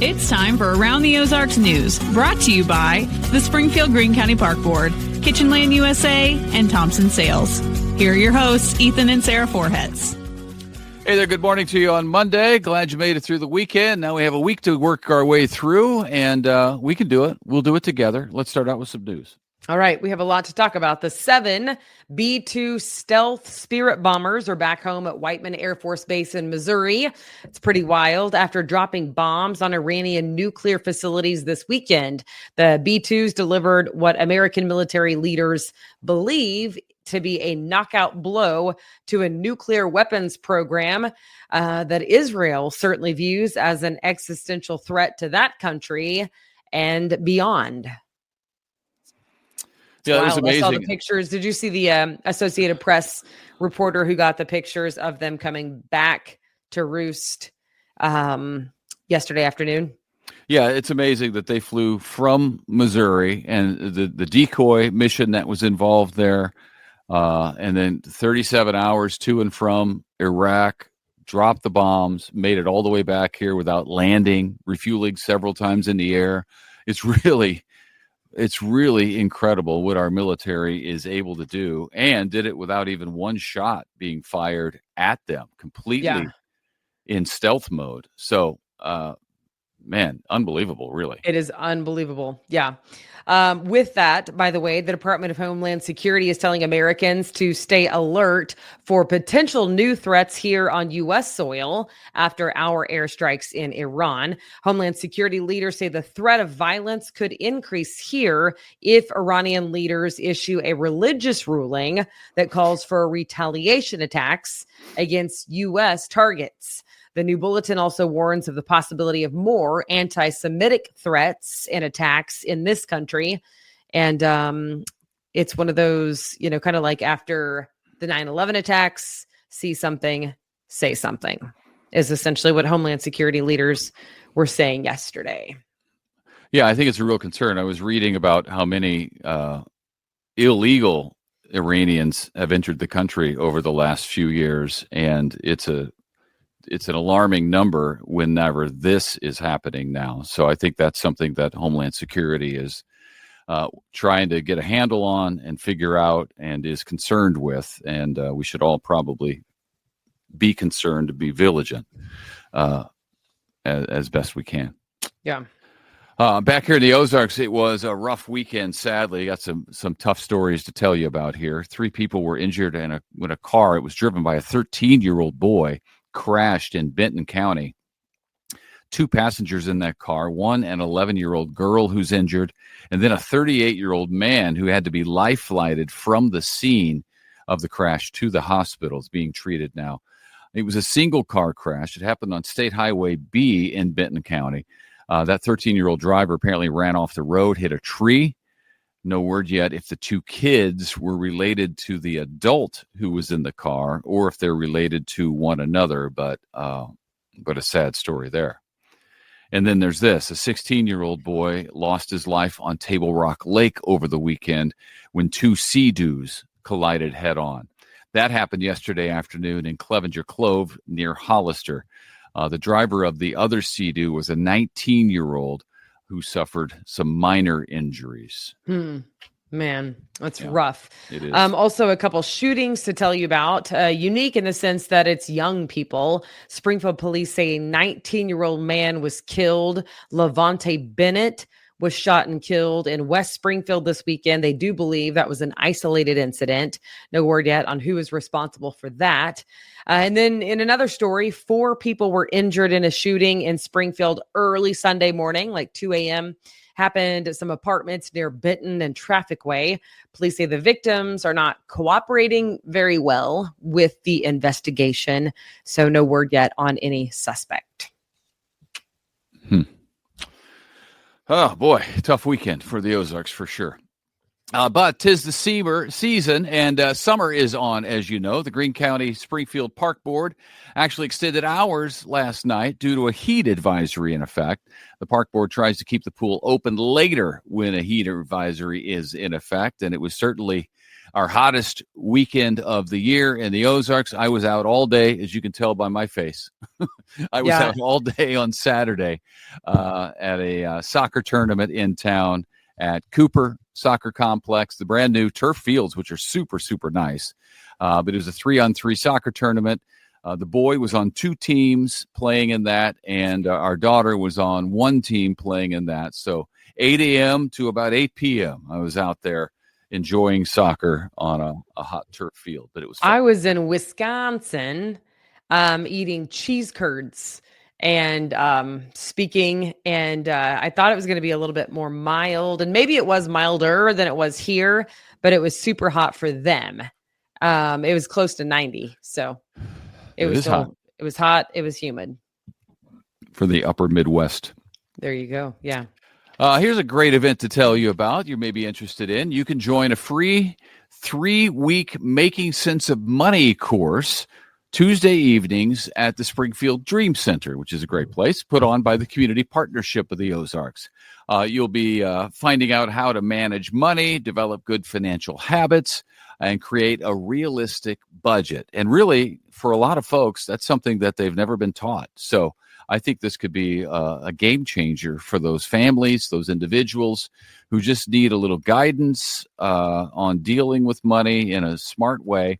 It's time for Around the Ozarks News, brought to you by the Springfield Greene County Park Board, Kitchen Land USA, and Thompson Sales. Here are your hosts, Ethan and Sarah Forhetz. Hey there, good morning to you on Monday. Glad you made it through the weekend. Now we have a week to work our way through, and we can do it. We'll do it together. Let's start out with some news. All right, we have a lot to talk about. The 7 B-2 stealth Spirit bombers are back home at Whiteman Air Force Base in Missouri. It's pretty wild. After dropping bombs on Iranian nuclear facilities this weekend, the B-2s delivered what American military leaders believe to be a knockout blow to a nuclear weapons program that Israel certainly views as an existential threat to that country and beyond. Yeah, it was amazing. I saw the pictures. Did you see the Associated Press reporter who got the pictures of them coming back to roost yesterday afternoon? Yeah, it's amazing that they flew from Missouri and the decoy mission that was involved there, and then 37 hours to and from Iraq, dropped the bombs, made it all the way back here without landing, refueling several times in the air. It's really incredible what our military is able to do, and did it without even one shot being fired at them, completely in stealth mode. So, man, unbelievable, really. It is unbelievable. Yeah. With that, by the way, the Department of Homeland Security is telling Americans to stay alert for potential new threats here on U.S. soil after our airstrikes in Iran. Homeland Security leaders say the threat of violence could increase here if Iranian leaders issue a religious ruling that calls for retaliation attacks against U.S. targets. The new bulletin also warns of the possibility of more anti-Semitic threats and attacks in this country. And it's one of those, kind of like after the 9/11 attacks, see something, say something, is essentially what Homeland Security leaders were saying yesterday. Yeah, I think it's a real concern. I was reading about how many illegal Iranians have entered the country over the last few years, and it's an alarming number whenever this is happening now. So I think that's something that Homeland Security is trying to get a handle on and figure out and is concerned with. And we should all probably be concerned, to be vigilant as best we can. Yeah. Back here in the Ozarks, it was a rough weekend, sadly. Got some tough stories to tell you about here. 3 people were injured when a car, it was driven by a 13-year-old boy, crashed in Benton County. 2 passengers in that car, one an 11-year-old girl who's injured, and then a 38-year-old man who had to be life flighted from the scene of the crash to the hospital. Is being treated now. It was a single car crash. It happened on State Highway B in Benton County. That 13-year-old driver apparently ran off the road, hit a tree. No word yet if the 2 kids were related to the adult who was in the car or if they're related to one another, but a sad story there. And then there's this. A 16-year-old boy lost his life on Table Rock Lake over the weekend when 2 Sea-Doos collided head-on. That happened yesterday afternoon in Clevenger Clove near Hollister. The driver of the other Sea-Doo was a 19-year-old who suffered some minor injuries. Man, that's rough. It is. Also, a couple shootings to tell you about. Unique in the sense that it's young people. Springfield police say a 19-year-old man was killed. Levante Bennett was shot and killed in West Springfield this weekend. They do believe that was an isolated incident. No word yet on who is responsible for that. And then in another story, 4 people were injured in a shooting in Springfield early Sunday morning, like 2 a.m. Happened at some apartments near Benton and Traffic Way. Police say the victims are not cooperating very well with the investigation. So no word yet on any suspect. Oh, boy. Tough weekend for the Ozarks for sure. But 'tis the season, and summer is on, as you know. The Greene County Springfield Park Board actually extended hours last night due to a heat advisory in effect. The Park Board tries to keep the pool open later when a heat advisory is in effect, and it was certainly our hottest weekend of the year in the Ozarks. I was out all day, as you can tell by my face. I was out all day on Saturday at a soccer tournament in town at Cooper Soccer Complex, the brand new turf fields, which are super, super nice. But it was a 3-on-3 soccer tournament. The boy was on 2 teams playing in that, and our daughter was on 1 team playing in that. So 8 a.m. to about 8 p.m. I was out there enjoying soccer on a hot turf field, but it was fun. I was in Wisconsin eating cheese curds and speaking, and I thought it was going to be a little bit more mild, and maybe it was milder than it was here, but it was super hot for them. It was close to 90, so it was hot. It was hot. It was humid. For the upper Midwest. There you go. Yeah. Here's a great event to tell you about. You may be interested in. You can join a free 3-week Making Sense of Money course Tuesday evenings at the Springfield Dream Center, which is a great place, put on by the Community Partnership of the Ozarks. You'll be finding out how to manage money, develop good financial habits, and create a realistic budget. And really, for a lot of folks, that's something that they've never been taught. So I think this could be a game changer for those families, those individuals who just need a little guidance on dealing with money in a smart way.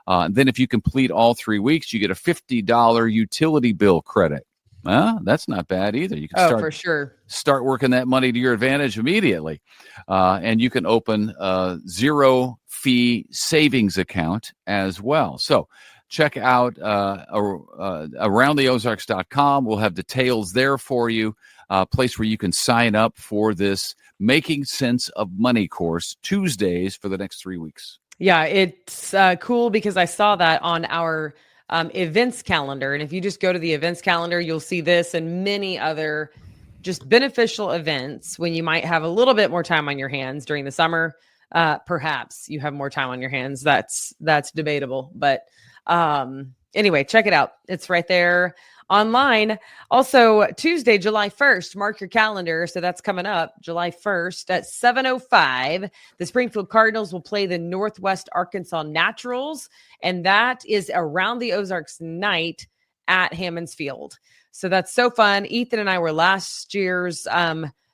And then if you complete all 3 weeks, you get a $50 utility bill credit. That's not bad either. You can for sure start working that money to your advantage immediately. And you can open a 0-fee savings account as well. So check out aroundtheozarks.com. We'll have details there for you, a place where you can sign up for this Making Sense of Money course Tuesdays for the next 3 weeks. Yeah, it's cool because I saw that on our events calendar. And if you just go to the events calendar, you'll see this and many other just beneficial events when you might have a little bit more time on your hands during the summer. Perhaps you have more time on your hands. That's debatable. But anyway, check it out. It's right there online. Also, Tuesday, July 1st, mark your calendar. So that's coming up July 1st at 7:05. The Springfield Cardinals will play the Northwest Arkansas Naturals. And that is Around the Ozarks night at Hammons Field. So that's so fun. Ethan and I were last year's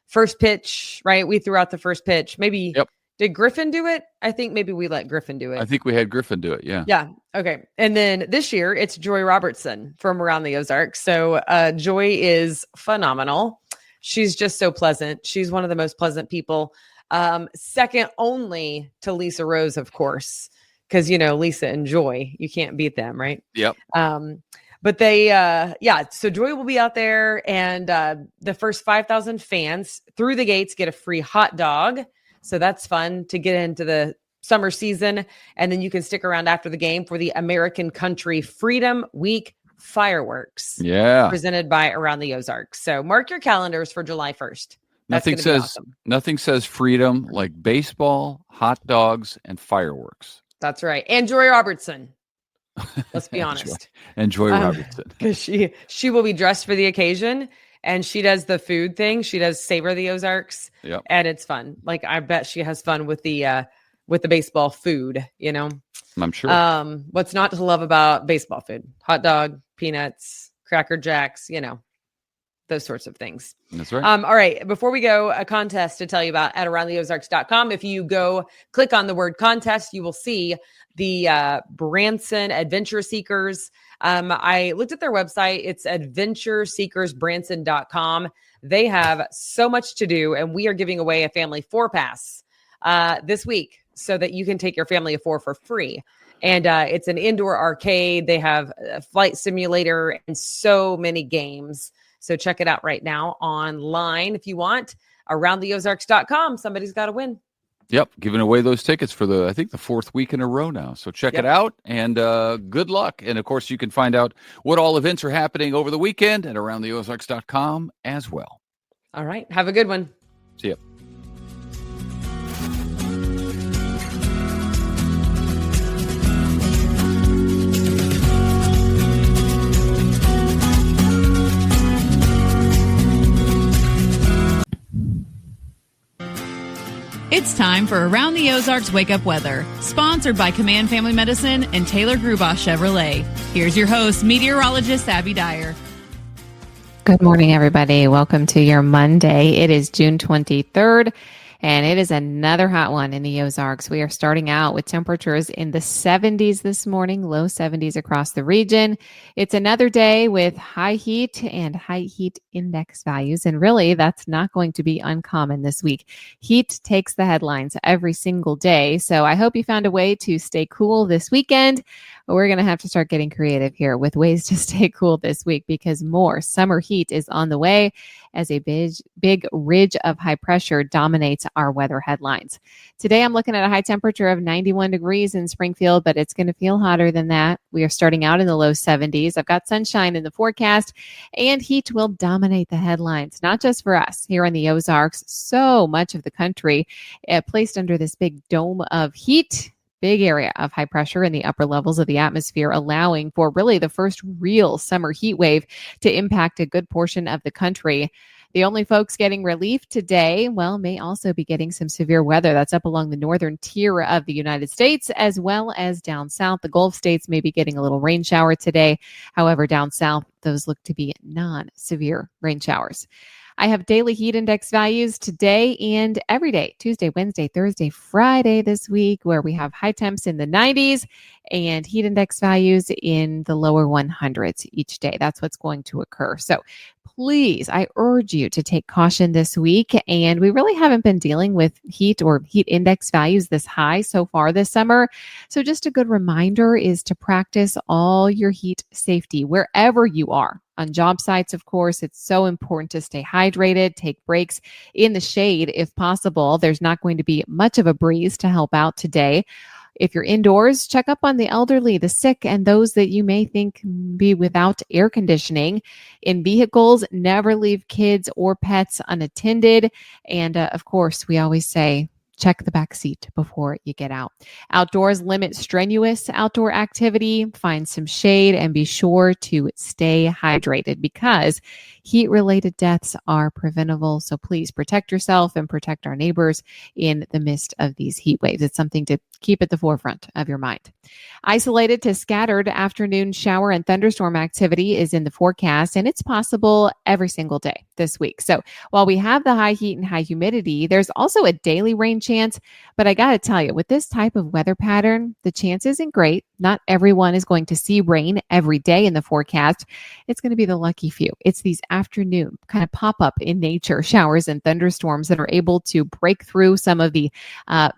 first pitch, right? We threw out the first pitch. Maybe. Yep. Did Griffin do it? I think maybe we let Griffin do it. I think we had Griffin do it. Yeah. Yeah. Okay. And then this year it's Joy Robertson from Around the Ozarks. So Joy is phenomenal. She's just so pleasant. She's one of the most pleasant people. Second only to Lisa Rose, of course, because, Lisa and Joy, you can't beat them, right? Yep. But they, so Joy will be out there, and the first 5,000 fans through the gates get a free hot dog. So that's fun to get into the summer season. And then you can stick around after the game for the American Country Freedom Week fireworks. Yeah. Presented by Around the Ozarks. So mark your calendars for July 1st. Nothing says freedom like baseball, hot dogs, and fireworks. That's right. And Joy Robertson. Let's be honest. And Joy Robertson. Because she will be dressed for the occasion. And she does the food thing. She does Savor the Ozarks. Yep. And it's fun. Like, I bet she has fun with the baseball food, I'm sure. What's not to love about baseball food? Hot dog, peanuts, Cracker Jacks, those sorts of things. That's right. All right. Before we go, a contest to tell you about at aroundtheozarks.com. If you go click on the word contest, you will see the Branson Adventure Seekers. I looked at their website. It's adventureseekersbranson.com. They have so much to do, and we are giving away a family 4-pass this week so that you can take your family of 4 for free. And it's an indoor arcade. They have a flight simulator and so many games. So check it out right now online if you want. Aroundtheozarks.com. Somebody's got to win. Yep, giving away those tickets for the 4th week in a row now. So check it out, and good luck. And, of course, you can find out what all events are happening over the weekend at aroundtheozarks.com as well. All right. Have a good one. See ya. It's time for Around the Ozarks Wake Up Weather, sponsored by Command Family Medicine and Taylor Grubaugh Chevrolet. Here's your host, meteorologist Abby Dyer. Good morning, everybody. Welcome to your Monday. It is June 23rd, and it is another hot one in the Ozarks. We are starting out with temperatures in the 70s this morning, low 70s across the region. It's another day with high heat and high heat index values, and really that's not going to be uncommon this week. Heat takes the headlines every single day, so I hope you found a way to stay cool this weekend. We're going to have to start getting creative here with ways to stay cool this week because more summer heat is on the way as a big ridge of high pressure dominates our weather headlines. Today, I'm looking at a high temperature of 91 degrees in Springfield, but it's going to feel hotter than that. We are starting out in the low 70s. I've got sunshine in the forecast, and heat will dominate the headlines, not just for us here in the Ozarks. So much of the country placed under this big dome of heat. Big area of high pressure in the upper levels of the atmosphere, allowing for really the first real summer heat wave to impact a good portion of the country. The only folks getting relief today, may also be getting some severe weather. That's up along the northern tier of the United States, as well as down south. The Gulf states may be getting a little rain shower today. However, down south, those look to be non-severe rain showers. I have daily heat index values today and every day, Tuesday, Wednesday, Thursday, Friday this week, where we have high temps in the 90s and heat index values in the lower 100s each day. That's what's going to occur. So please, I urge you to take caution this week. And we really haven't been dealing with heat or heat index values this high so far this summer. So just a good reminder is to practice all your heat safety wherever you are. On job sites, of course, it's so important to stay hydrated, take breaks in the shade if possible. There's not going to be much of a breeze to help out today. If you're indoors, check up on the elderly, the sick, and those that you may think be without air conditioning. In vehicles, never leave kids or pets unattended. And of course, we always say, check the back seat before you get out. Outdoors, limit strenuous outdoor activity, find some shade, and be sure to stay hydrated because heat-related deaths are preventable. So please protect yourself and protect our neighbors in the midst of these heat waves. It's something to keep at the forefront of your mind. Isolated to scattered afternoon shower and thunderstorm activity is in the forecast, and it's possible every single day this week. So while we have the high heat and high humidity, there's also a daily rain chance. But I got to tell you, with this type of weather pattern, the chance isn't great. Not everyone is going to see rain every day in the forecast. It's going to be the lucky few. It's these afternoon kind of pop-up in nature showers and thunderstorms that are able to break through some of the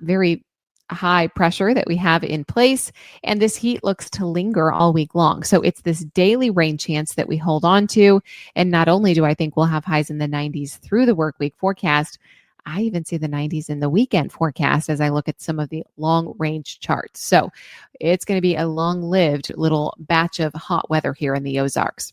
very high pressure that we have in place. And this heat looks to linger all week long. So it's this daily rain chance that we hold on to. And not only do I think we'll have highs in the 90s through the work week forecast, I even see the 90s in the weekend forecast as I look at some of the long range charts. So it's going to be a long-lived little batch of hot weather here in the Ozarks.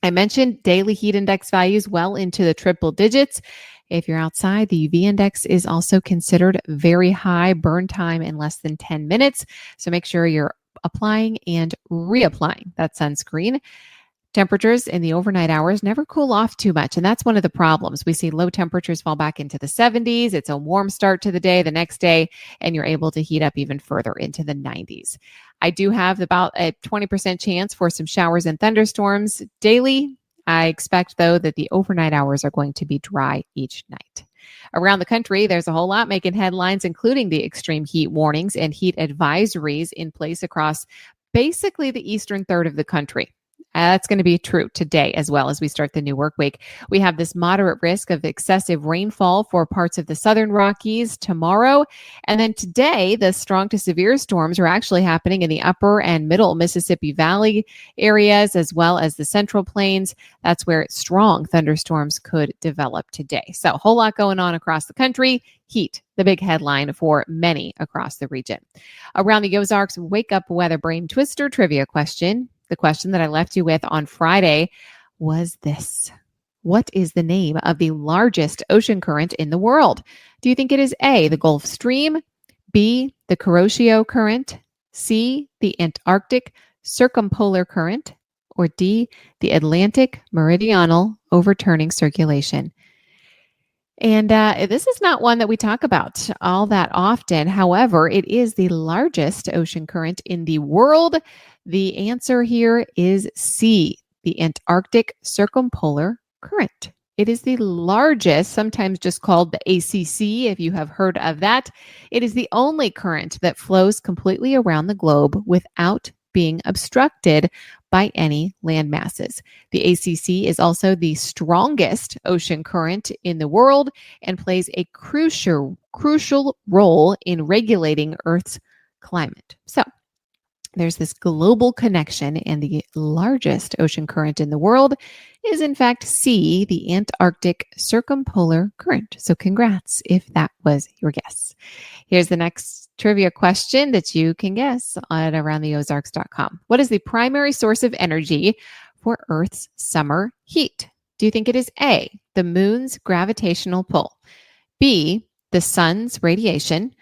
I mentioned daily heat index values well into the triple digits. If you're outside, the UV index is also considered very high, burn time in less than 10 minutes. So make sure you're applying and reapplying that sunscreen. Temperatures in the overnight hours never cool off too much, and that's one of the problems. We see low temperatures fall back into the 70s. It's a warm start to the day the next day, and you're able to heat up even further into the 90s. I do have about a 20% chance for some showers and thunderstorms daily. I expect, though, that the overnight hours are going to be dry each night. Around the country, there's a whole lot making headlines, including the extreme heat warnings and heat advisories in place across basically the eastern third of the country. That's going to be true today as well as we start the new work week. We have this moderate risk of excessive rainfall for parts of the southern Rockies tomorrow. And then today, the strong to severe storms are actually happening in the upper and middle Mississippi Valley areas, as well as the central plains. That's where strong thunderstorms could develop today. So a whole lot going on across the country. Heat, the big headline for many across the region. Around the Ozarks, wake up weather brain twister trivia question. The question that I left you with on Friday was this. What is the name of the largest ocean current in the world? Do you think it is A, the Gulf Stream, B, the Kuroshio Current, C, the Antarctic Circumpolar Current, or D, the Atlantic Meridional Overturning Circulation? And this is not one that we talk about all that often. However, it is the largest ocean current in the world. The answer here is C, the Antarctic Circumpolar Current. It is the largest, sometimes just called the ACC, if you have heard of that. It is the only current that flows completely around the globe without being obstructed by any land masses. The ACC is also the strongest ocean current in the world and plays a crucial role in regulating Earth's climate. So, there's this global connection, and the largest ocean current in the world is, in fact, C, the Antarctic Circumpolar Current. So congrats if that was your guess. Here's the next trivia question that you can guess at aroundtheozarks.com. What is the primary source of energy for Earth's summer heat? Do you think it is A, the moon's gravitational pull, B, the sun's radiation,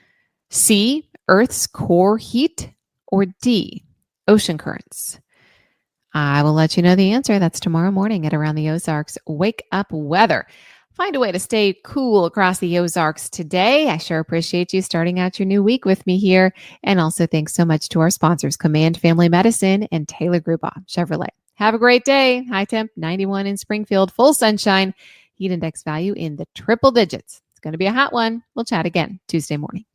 C, Earth's core heat, or D, ocean currents? I will let you know the answer. That's tomorrow morning at Around the Ozarks Wake Up Weather. Find a way to stay cool across the Ozarks today. I sure appreciate you starting out your new week with me here. And also thanks so much to our sponsors, Command Family Medicine and Taylor Group Chevrolet. Have a great day. High temp 91 in Springfield, full sunshine, heat index value in the triple digits. It's going to be a hot one. We'll chat again Tuesday morning.